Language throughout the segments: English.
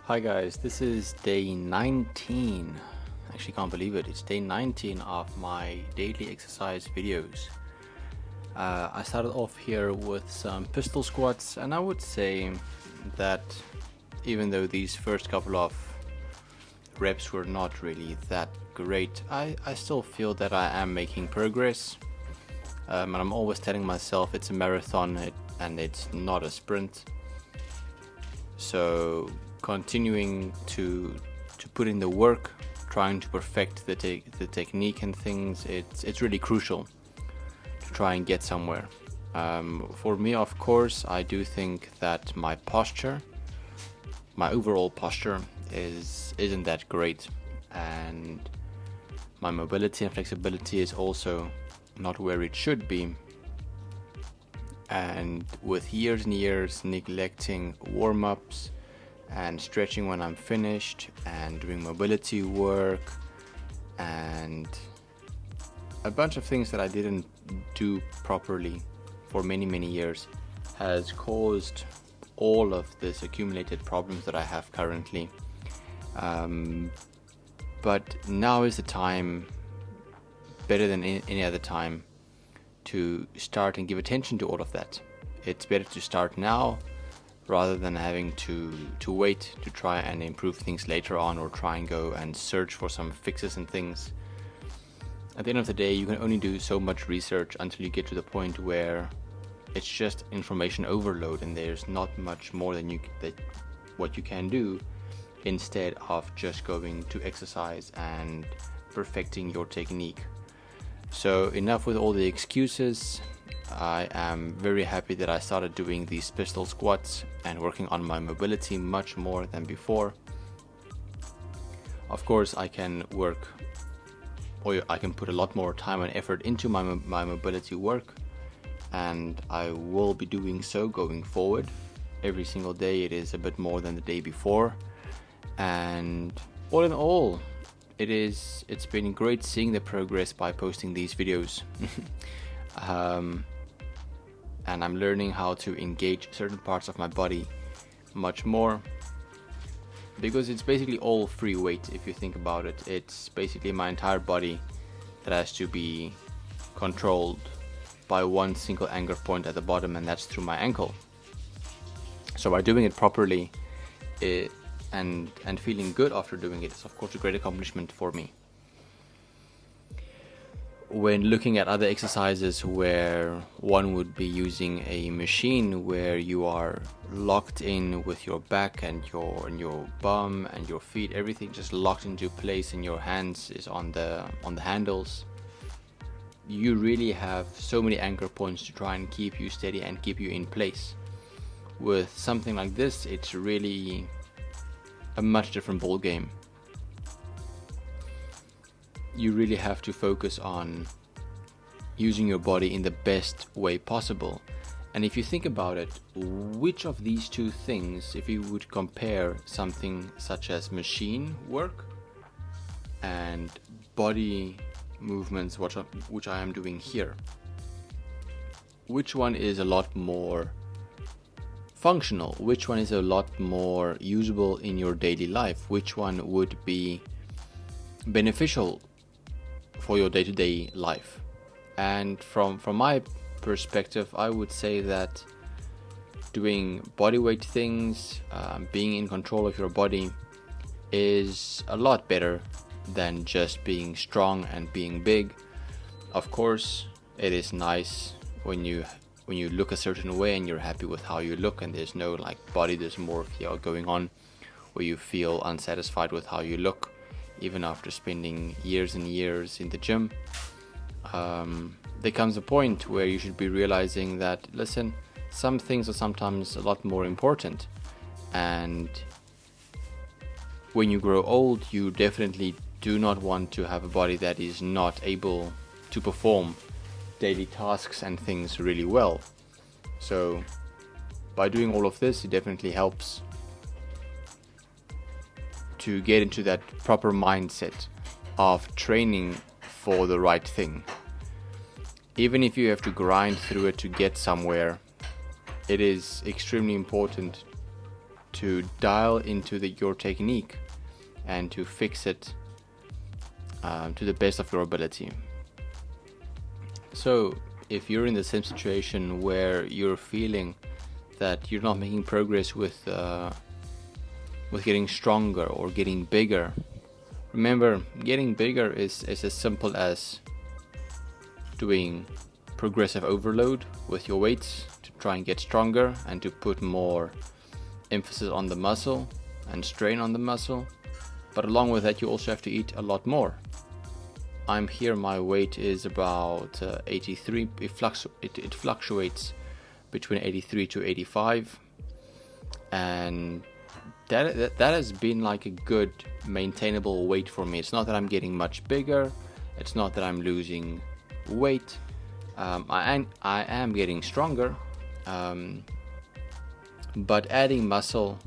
Hi guys, this is day 19. Actually can't believe it. It's day 19 of my daily exercise videos. I started off here with some pistol squats, and I would say that even though these first couple of reps were not really that great, I still feel that I am making progress. And I'm always telling myself it's a marathon and it's not a sprint. So continuing to put in the work, trying to perfect the technique and things, it's really crucial to try and get somewhere. For me, of course, I do think that my overall posture isn't that great, and my mobility and flexibility is also not where it should be. And with years and years neglecting warm-ups and stretching when I'm finished and doing mobility work and a bunch of things that I didn't do properly for many years has caused all of this accumulated problems that I have currently. But now is the time, better than any other time, to start and give attention to all of that. It's better to start now rather than having to wait to try and improve things later on, or try and go and search for some fixes and things. At the end of the day, you can only do so much research until you get to the point where it's just information overload and there's not much more than what you can do, instead of just going to exercise and perfecting your technique. So enough with all the excuses. I am very happy that I started doing these pistol squats and working on my mobility much more than before. Of course, I can work, or I can put a lot more time and effort into my mobility work, and I will be doing so going forward. Every single day it is a bit more than the day before, and all in all, it's been great seeing the progress by posting these videos. And I'm learning how to engage certain parts of my body much more, because it's basically all free weight. If you think about it, it's basically my entire body that has to be controlled by one single anchor point at the bottom, and that's through my ankle. So by doing it properly, and feeling good after doing it is of course a great accomplishment for me. When looking at other exercises where one would be using a machine where you are locked in with your back and your bum and your feet, everything just locked into place, and your hands is on the handles, you really have so many anchor points to try and keep you steady and keep you in place. With something like this, it's really a much different ball game. You really have to focus on using your body in the best way possible. And if you think about it, which of these two things, if you would compare something such as machine work and body movements, which I am doing here, which one is a lot more functional? Which one is a lot more usable in your daily life? Which one would be beneficial for your day-to-day life? And from my perspective, I would say that doing bodyweight things, being in control of your body, is a lot better than just being strong and being big. Of course, it is nice when you look a certain way and you're happy with how you look, and there's no body dysmorphia going on where you feel unsatisfied with how you look even after spending years and years in the gym. There comes a point where you should be realizing that, listen, some things are sometimes a lot more important, and when you grow old, you definitely do not want to have a body that is not able to perform daily tasks and things really well. So by doing all of this, it definitely helps to get into that proper mindset of training for the right thing. Even if you have to grind through it to get somewhere, it is extremely important to dial into your technique and to fix it to the best of your ability. So if you're in the same situation where you're feeling that you're not making progress with getting stronger or getting bigger, remember, getting bigger is as simple as doing progressive overload with your weights to try and get stronger and to put more emphasis on the muscle and strain on the muscle. But along with that, you also have to eat a lot more. I'm here, my weight is about 83. It fluctuates between 83 to 85, and that has been like a good maintainable weight for me. It's not that I'm getting much bigger, it's not that I'm losing weight. I am getting stronger, but adding muscle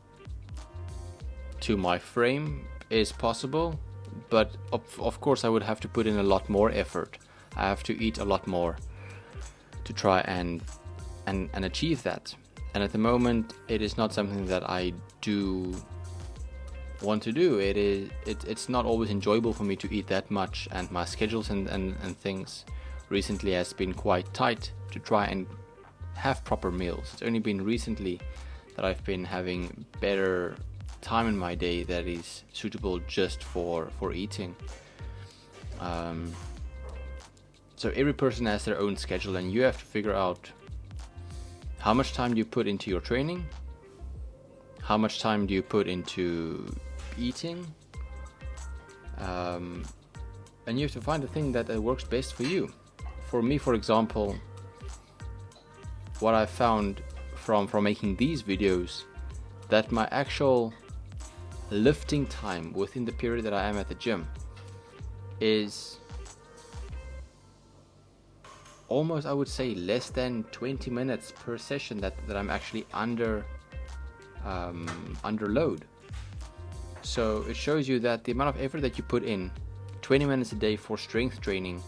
to my frame is possible, but of course I would have to put in a lot more effort. I have to eat a lot more to try and achieve that. And at the moment, it is not something that I do want to do. It's not always enjoyable for me to eat that much, and my schedules and things recently has been quite tight to try and have proper meals. It's only been recently that I've been having better time in my day that is suitable just for eating. So every person has their own schedule, and you have to figure out how much time do you put into your training, how much time do you put into eating, and you have to find the thing that works best for you. For me, for example, what I found from making these videos, that my actual lifting time within the period that I am at the gym is almost, I would say, less than 20 minutes per session that I'm actually under load. So it shows you that the amount of effort that you put in, 20 minutes a day for strength training,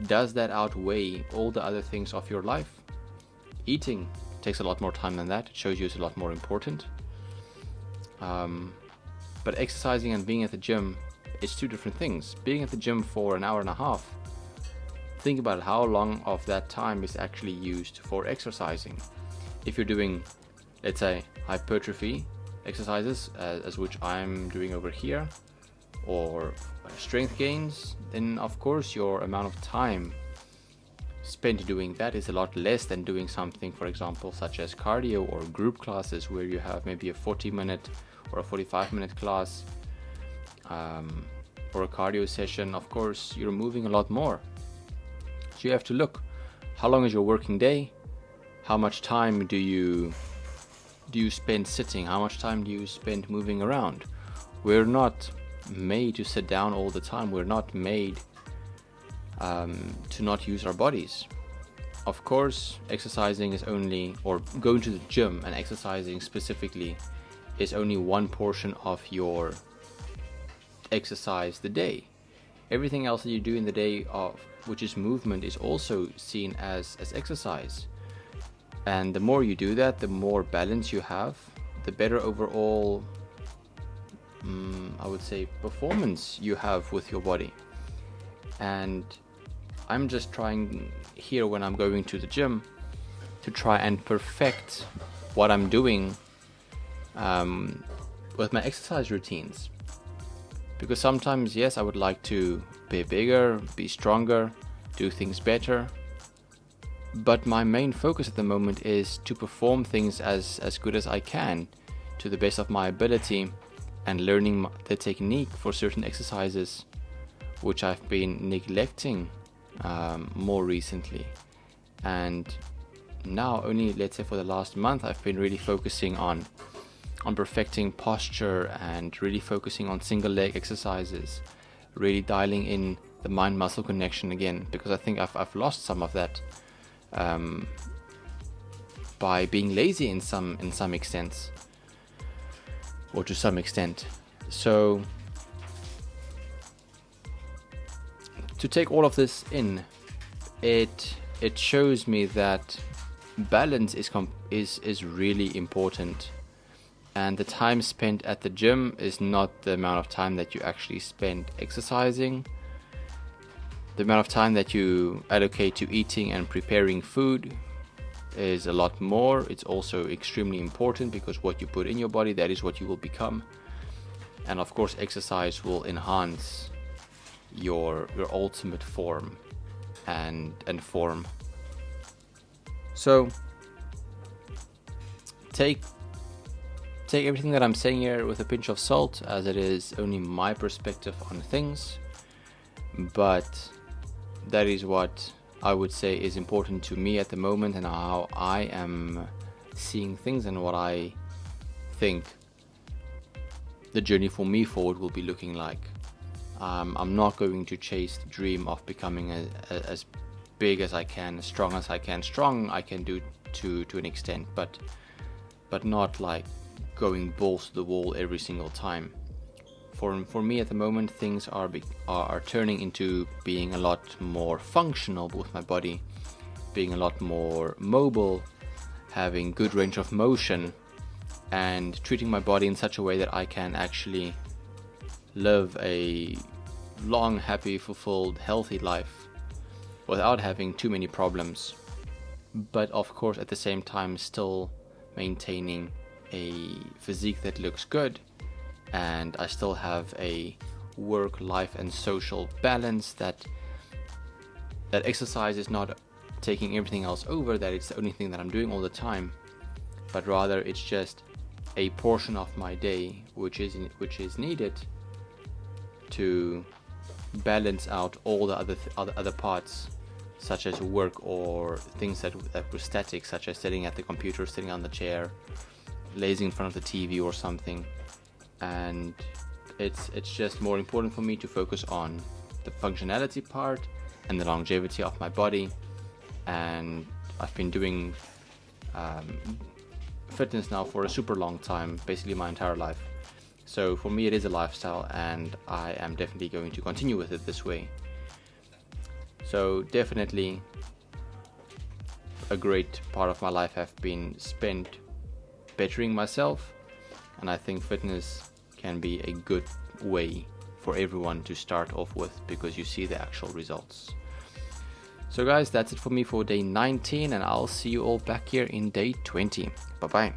does that outweigh all the other things of your life? Eating takes a lot more time than that. It shows you it's a lot more important. But exercising and being at the gym is two different things. Being at the gym for an hour and a half, think about how long of that time is actually used for exercising. If you're doing, let's say, hypertrophy exercises, as which I'm doing over here, or strength gains, then of course your amount of time spent doing that is a lot less than doing something, for example, such as cardio or group classes, where you have maybe a 40-minute or a 45-minute class, or a cardio session. Of course, you're moving a lot more. So you have to look, how long is your working day? How much time do you spend sitting? How much time do you spend moving around? We're not made to sit down all the time. We're not made to not use our bodies. Of course, exercising is only, or going to the gym and exercising specifically, is only one portion of your exercise the day. Everything else that you do in the day, which is movement, is also seen as exercise. And the more you do that, the more balance you have, the better overall, I would say, performance you have with your body. And I'm just trying here, when I'm going to the gym, to try and perfect what I'm doing with my exercise routines. Because sometimes, yes, I would like to be bigger, be stronger, do things better, but my main focus at the moment is to perform things as good as I can, to the best of my ability, and learning the technique for certain exercises which I've been neglecting more recently. And now, only, let's say, for the last month, I've been really focusing on perfecting posture and really focusing on single leg exercises, really dialing in the mind-muscle connection again, because I think I've lost some of that by being lazy in some extent, or to some extent. So to take all of this in, it shows me that balance is really important And the time spent at the gym is not the amount of time that you actually spend exercising. The amount of time that you allocate to eating and preparing food is a lot more. It's also extremely important, because what you put in your body, that is what you will become. And of course, exercise will enhance your ultimate form and form. So take everything that I'm saying here with a pinch of salt, as it is only my perspective on things, but that is what I would say is important to me at the moment, and how I am seeing things, and what I think the journey for me forward will be looking like. I'm not going to chase the dream of becoming as big as I can, as strong as I can. Strong I can do to an extent, but not like going balls to the wall every single time. For me at the moment, things are turning into being a lot more functional with my body, being a lot more mobile, having good range of motion, and treating my body in such a way that I can actually live a long, happy, fulfilled, healthy life without having too many problems. But of course, at the same time, still maintaining a physique that looks good, and I still have a work, life, and social balance, that exercise is not taking everything else over, that it's the only thing that I'm doing all the time, but rather it's just a portion of my day which is needed to balance out all the other parts, such as work or things that were static, such as sitting at the computer, sitting on the chair, lazing in front of the TV or something. And it's just more important for me to focus on the functionality part and the longevity of my body. And I've been doing fitness now for a super long time, basically my entire life. So for me it is a lifestyle, and I am definitely going to continue with it this way. So definitely a great part of my life have been spent bettering myself, and I think fitness can be a good way for everyone to start off with, because you see the actual results. So guys, that's it for me for day 19, and I'll see you all back here in day 20. Bye bye.